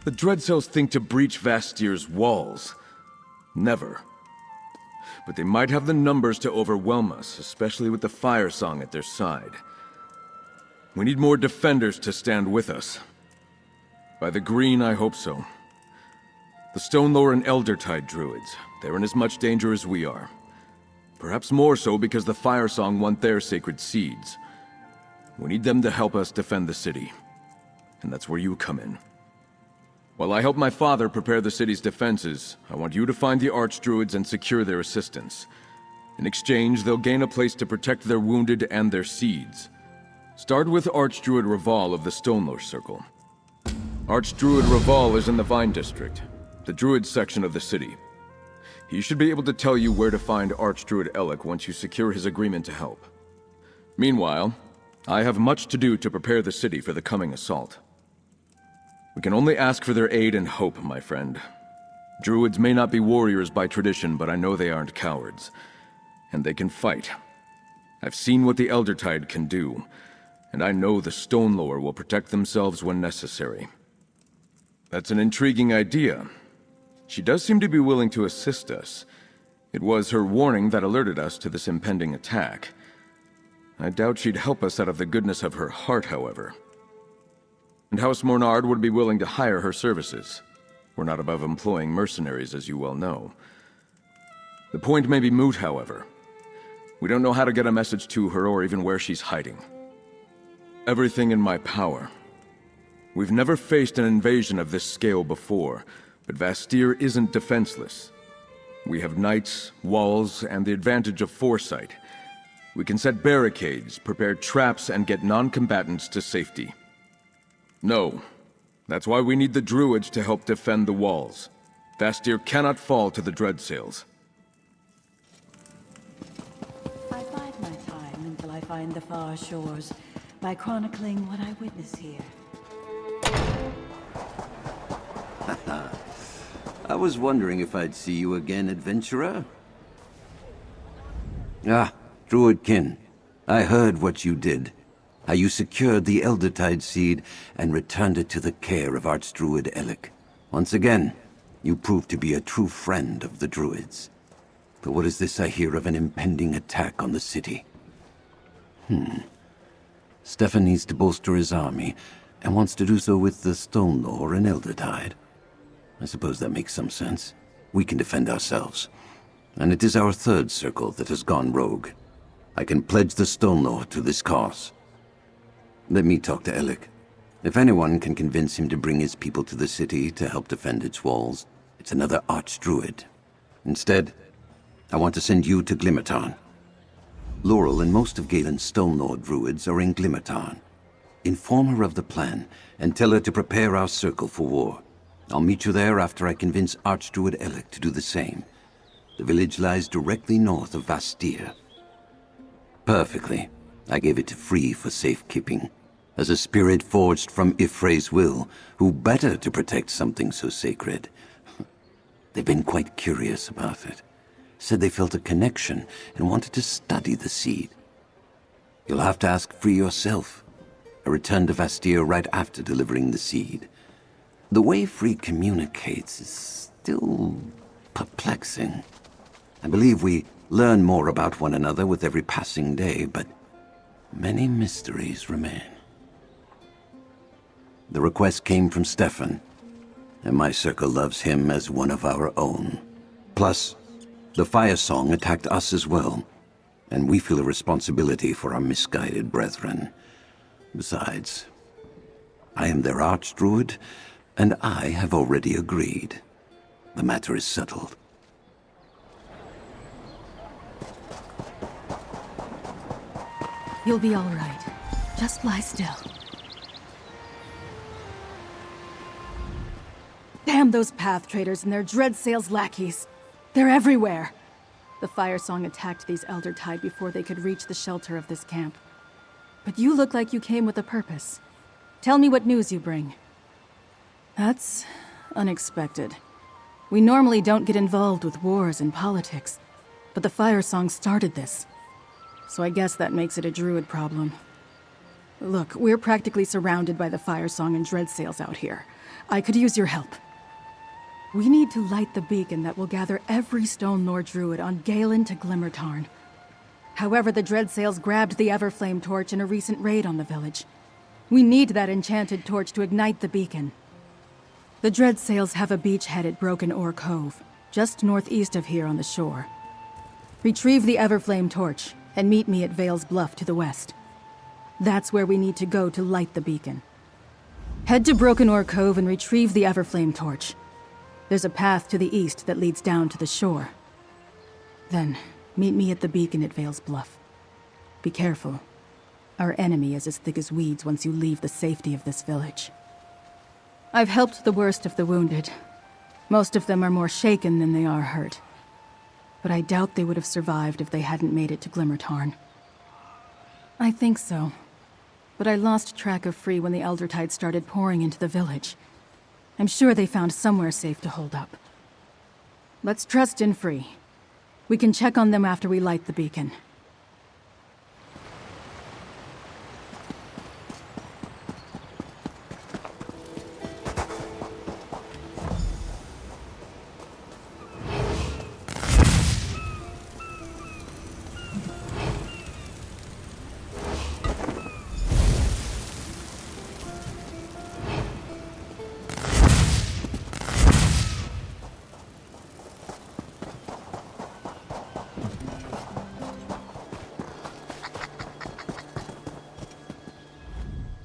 The Dreadcells think to breach Vastyr's walls. Never. But they might have the numbers to overwhelm us, especially with the Firesong at their side. We need more defenders to stand with us. By the green, I hope so. The Stonelore and Eldertide druids, they're in as much danger as we are. Perhaps more so because the Firesong want their sacred seeds. We need them to help us defend the city. And that's where you come in. While I help my father prepare the city's defenses, I want you to find the archdruids and secure their assistance. In exchange, they'll gain a place to protect their wounded and their seeds. Start with Archdruid Raval of the Stonelore Circle. Archdruid Raval is in the Vine District, the druid section of the city. He should be able to tell you where to find Archdruid Elec once you secure his agreement to help. Meanwhile, I have much to do to prepare the city for the coming assault. We can only ask for their aid and hope, my friend. Druids may not be warriors by tradition, but I know they aren't cowards. And they can fight. I've seen what the Eldertide can do, and I know the Stonelore will protect themselves when necessary. That's an intriguing idea. She does seem to be willing to assist us. It was her warning that alerted us to this impending attack. I doubt she'd help us out of the goodness of her heart, however. And House Mornard would be willing to hire her services. We're not above employing mercenaries, as you well know. The point may be moot, however. We don't know how to get a message to her or even where she's hiding. Everything in my power. We've never faced an invasion of this scale before, but Vastyr isn't defenseless. We have knights, walls, and the advantage of foresight. We can set barricades, prepare traps, and get non-combatants to safety. No. That's why we need the druids to help defend the walls. Vastyr cannot fall to the Dreadcells. I bide my time until I find the far shores, by chronicling what I witness here. I was wondering if I'd see you again, adventurer. Ah, Druidkin. I heard what you did. How you secured the Eldertide seed and returned it to the care of Archdruid Elec. Once again, you proved to be a true friend of the druids. But what is this I hear of an impending attack on the city? Stefan needs to bolster his army, and wants to do so with the Stonelore and Eldertide. I suppose that makes some sense. We can defend ourselves. And it is our third circle that has gone rogue. I can pledge the Stonelore to this cause. Let me talk to Elec. If anyone can convince him to bring his people to the city to help defend its walls, it's another Archdruid. Instead, I want to send you to Glimmertarn. Laurel and most of Galen's Stonelore druids are in Glimmertarn. Inform her of the plan, and tell her to prepare our circle for war. I'll meet you there after I convince Archdruid Elec to do the same. The village lies directly north of Vastyr. Perfectly. I gave it to Free for safekeeping. As a spirit forged from Ifre's will, who better to protect something so sacred? They've been quite curious about it. Said they felt a connection and wanted to study the seed. You'll have to ask Free yourself. I returned to Vastyr right after delivering the seed. The way Free communicates is still perplexing. I believe we learn more about one another with every passing day, but many mysteries remain. The request came from Stefan, and my circle loves him as one of our own. Plus, the Firesong attacked us as well, and we feel a responsibility for our misguided brethren. Besides, I am their archdruid, and I have already agreed. The matter is settled. You'll be all right. Just lie still. Damn those path traders and their Dreadcells lackeys. They're everywhere. The Firesong attacked these Eldertide before they could reach the shelter of this camp. But you look like you came with a purpose. Tell me what news you bring. That's unexpected. We normally don't get involved with wars and politics, but the Firesong started this. So I guess that makes it a druid problem. Look, we're practically surrounded by the Firesong and Dreadsails out here. I could use your help. We need to light the beacon that will gather every Stonelore druid on Galen to Glimmertarn. However, the Dreadsails grabbed the Everflame torch in a recent raid on the village. We need that enchanted torch to ignite the beacon. The Dreadsails have a beachhead at Broken Oar Cove, just northeast of here on the shore. Retrieve the Everflame torch, and meet me at Vale's Bluff to the west. That's where we need to go to light the beacon. Head to Broken Oar Cove and retrieve the Everflame torch. There's a path to the east that leads down to the shore. Then, meet me at the beacon at Vale's Bluff. Be careful. Our enemy is as thick as weeds once you leave the safety of this village. I've helped the worst of the wounded. Most of them are more shaken than they are hurt. But I doubt they would have survived if they hadn't made it to Glimmertarn. I think so. But I lost track of Free when the Elder Tide started pouring into the village. I'm sure they found somewhere safe to hold up. Let's trust in Free. We can check on them after we light the beacon.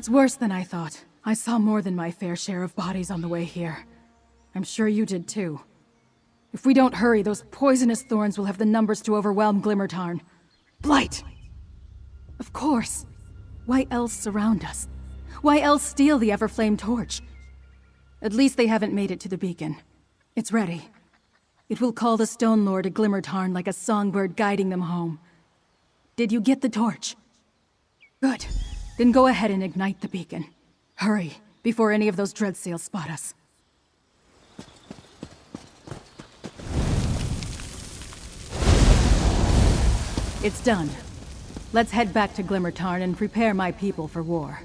It's worse than I thought. I saw more than my fair share of bodies on the way here. I'm sure you did too. If we don't hurry, those poisonous thorns will have the numbers to overwhelm Glimmertarn. Blight! Of course. Why else surround us? Why else steal the Everflame torch? At least they haven't made it to the beacon. It's ready. It will call the Stonelore to Glimmertarn like a songbird guiding them home. Did you get the torch? Good. Then go ahead and ignite the beacon. Hurry, before any of those Dreadsails spot us. It's done. Let's head back to Glimmertarn and prepare my people for war.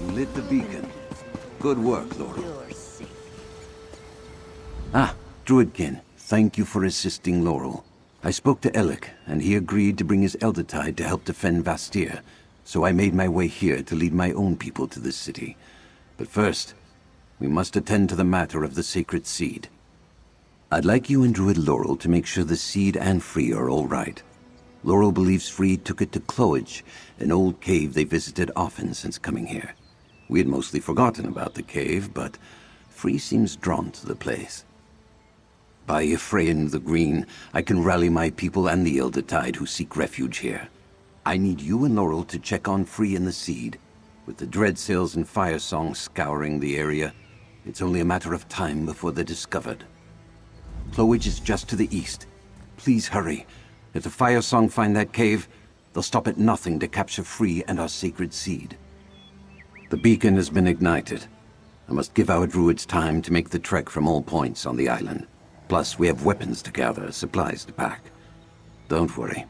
You lit the beacon. Good work, Laurel. Ah, Druidkin, thank you for assisting Laurel. I spoke to Elec, and he agreed to bring his Elder Tide to help defend Vastyr, so I made my way here to lead my own people to this city. But first, we must attend to the matter of the sacred seed. I'd like you and Druid Laurel to make sure the seed and Free are all right. Laurel believes Free took it to Cloage, an old cave they visited often since coming here. We had mostly forgotten about the cave, but Free seems drawn to the place. By Ephraim the Green, I can rally my people and the Elder Tide who seek refuge here. I need you and Laurel to check on Free and the seed. With the Dreadsails and Firesong scouring the area, it's only a matter of time before they're discovered. Cloage is just to the east. Please hurry. If the Firesong find that cave, they'll stop at nothing to capture Free and our sacred seed. The beacon has been ignited. I must give our druids time to make the trek from all points on the island. Plus, we have weapons to gather, supplies to pack. Don't worry.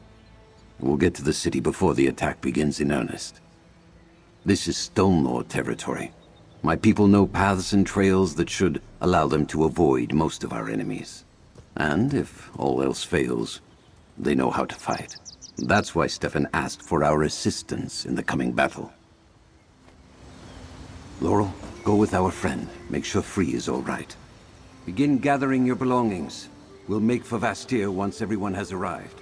We'll get to the city before the attack begins in earnest. This is Stonelore territory. My people know paths and trails that should allow them to avoid most of our enemies. And if all else fails, they know how to fight. That's why Stefan asked for our assistance in the coming battle. Laurel, go with our friend. Make sure Free is all right. Begin gathering your belongings. We'll make for Vastyr once everyone has arrived.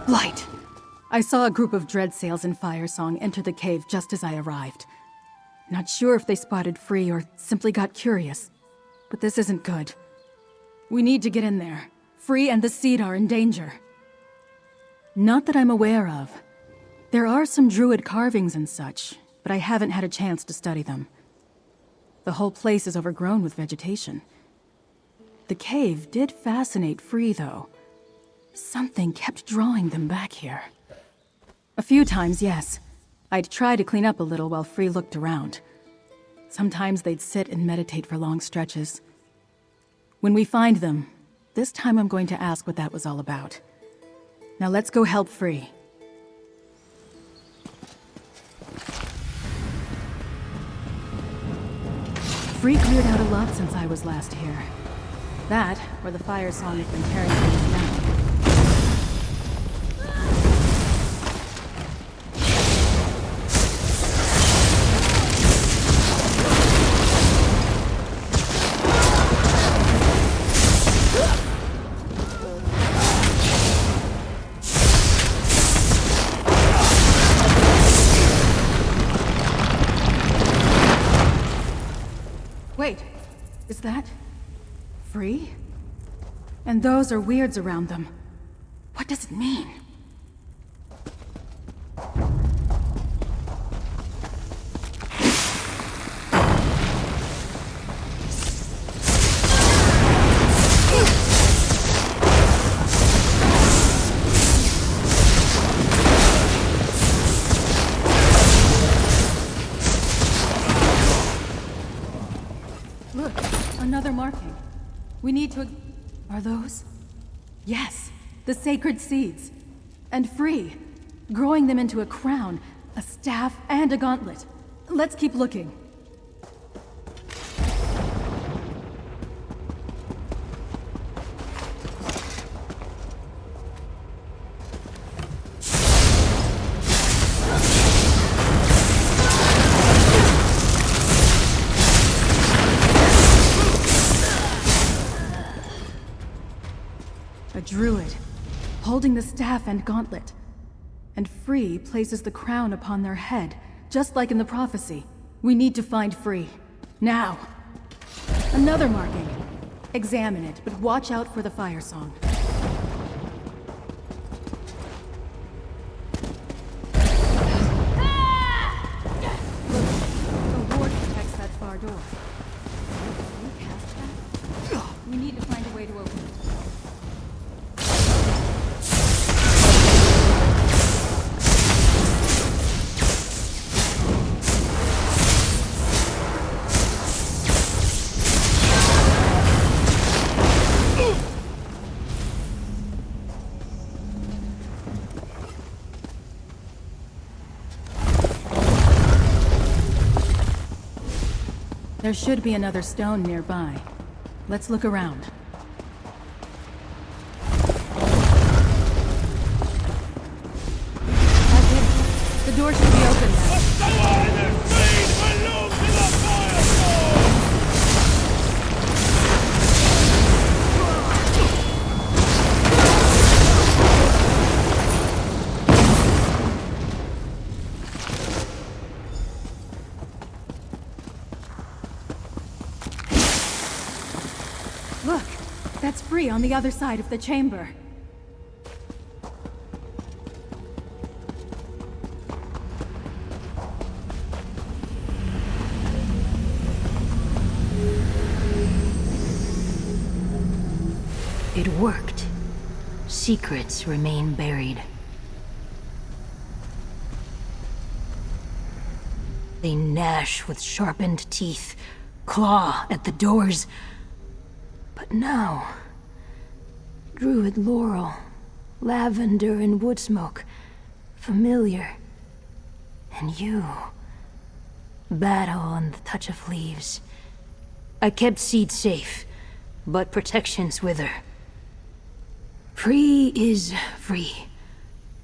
Blight! I saw a group of Dreadsails and Firesong enter the cave just as I arrived. Not sure if they spotted Free or simply got curious. But this isn't good. We need to get in there. Free and the seed are in danger. Not that I'm aware of. There are some druid carvings and such, but I haven't had a chance to study them. The whole place is overgrown with vegetation. The cave did fascinate Free, though. Something kept drawing them back here. A few times, yes. I'd try to clean up a little while Free looked around. Sometimes they'd sit and meditate for long stretches. When we find them, this time I'm going to ask what that was all about. Now let's go help Free. Free cleared out a lot since I was last here. That, or the Firesong has been tearing things down. Wait, is that Free? And those are weirds around them. What does it mean? Look, another marking. We need to... Are those? Yes, the sacred seeds. And Free. Growing them into a crown, a staff, and a gauntlet. Let's keep looking. A druid, holding the staff and gauntlet. And Free places the crown upon their head, just like in the prophecy. We need to find Free. Now! Another marking. Examine it, but watch out for the Firesong. Look, a ward protects that far door. Can you cast that? We need to find a way to open it. There should be another stone nearby. Let's look around. That's it. The door should be open now. Look, that's Free on the other side of the chamber. It worked. Secrets remain buried. They gnash with sharpened teeth, claw at the doors. But now, druid laurel, lavender and wood smoke, familiar. And you, battle and the touch of leaves. I kept seed safe, but protections wither. Free is free.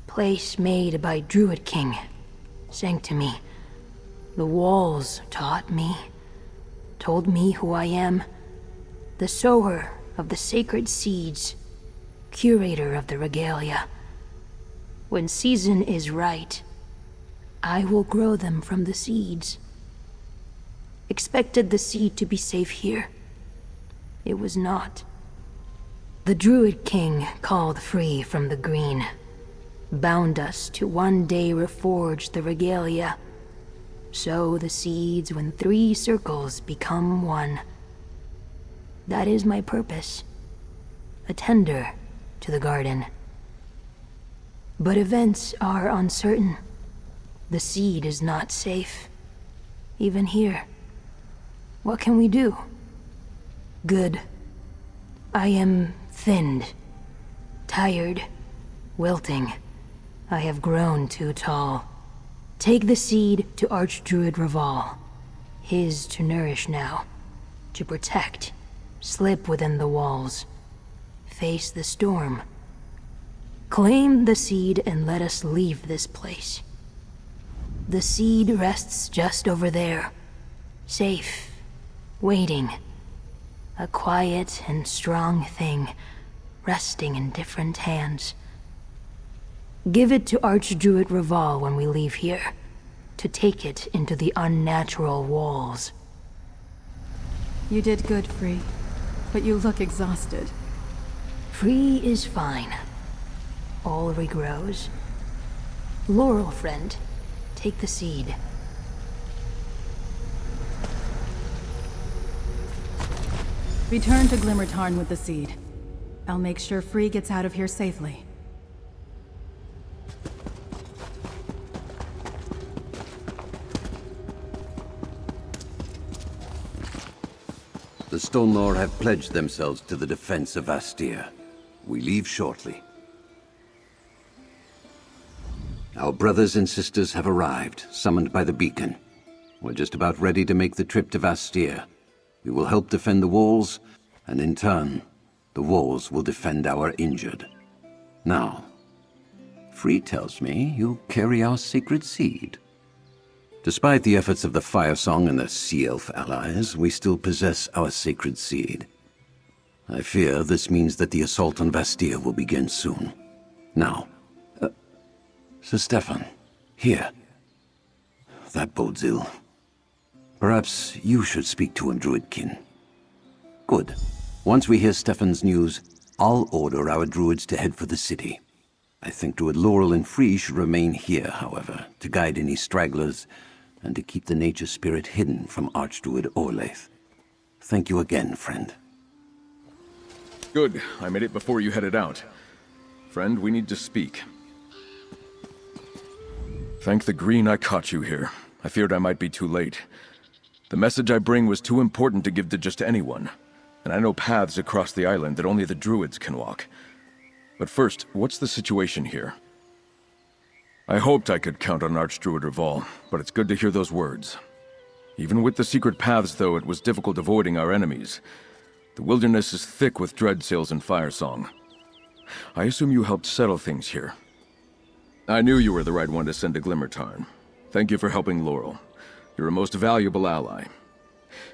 Place made by Druid King. Sanctity. The walls taught me, told me who I am. The sower of the sacred seeds, curator of the regalia. When season is right, I will grow them from the seeds. Expected the seed to be safe here. It was not. The Druid King called Free from the green, bound us to one day reforge the regalia. Sow the seeds when 3 circles become one. That is my purpose. A tender to the garden. But events are uncertain. The seed is not safe. Even here. What can we do? Good. I am thinned. Tired. Wilting. I have grown too tall. Take the seed to Archdruid Raval. His to nourish now. To protect. Slip within the walls. Face the storm. Claim the seed and let us leave this place. The seed rests just over there. Safe. Waiting. A quiet and strong thing, resting in different hands. Give it to Archdruid Raval when we leave here, to take it into the unnatural walls. You did good, Free, but you look exhausted. Free is fine. All regrows. Laurel, friend, take the seed. Return to Glimmertarn with the seed. I'll make sure Free gets out of here safely. The Stonelore have pledged themselves to the defense of Vastyr. We leave shortly. Our brothers and sisters have arrived, summoned by the beacon. We're just about ready to make the trip to Vastyr. We will help defend the walls, and in turn, the walls will defend our injured. Now, Free tells me you carry our sacred seed. Despite the efforts of the Firesong and the Sea Elf allies, we still possess our sacred seed. I fear this means that the assault on Vastyr will begin soon. Now, Sir Stefan, here. That bodes ill. Perhaps you should speak to him, Druidkin. Good. Once we hear Stefan's news, I'll order our druids to head for the city. I think Druid Laurel and Free should remain here, however, to guide any stragglers, and to keep the nature spirit hidden from Archdruid Orlaith. Thank you again, friend. Good. I made it before you headed out. Friend, we need to speak. Thank the green I caught you here. I feared I might be too late. The message I bring was too important to give to just anyone, and I know paths across the island that only the druids can walk. But first, what's the situation here? I hoped I could count on Archdruid Raval, but it's good to hear those words. Even with the secret paths, though, it was difficult avoiding our enemies. The wilderness is thick with dreadsails and Firesong. I assume you helped settle things here. I knew you were the right one to send to Glimmertarn. Thank you for helping Laurel. You're a most valuable ally.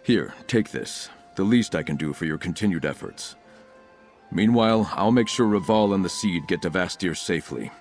Here, take this. The least I can do for your continued efforts. Meanwhile, I'll make sure Raval and the Seed get to Vastyr safely.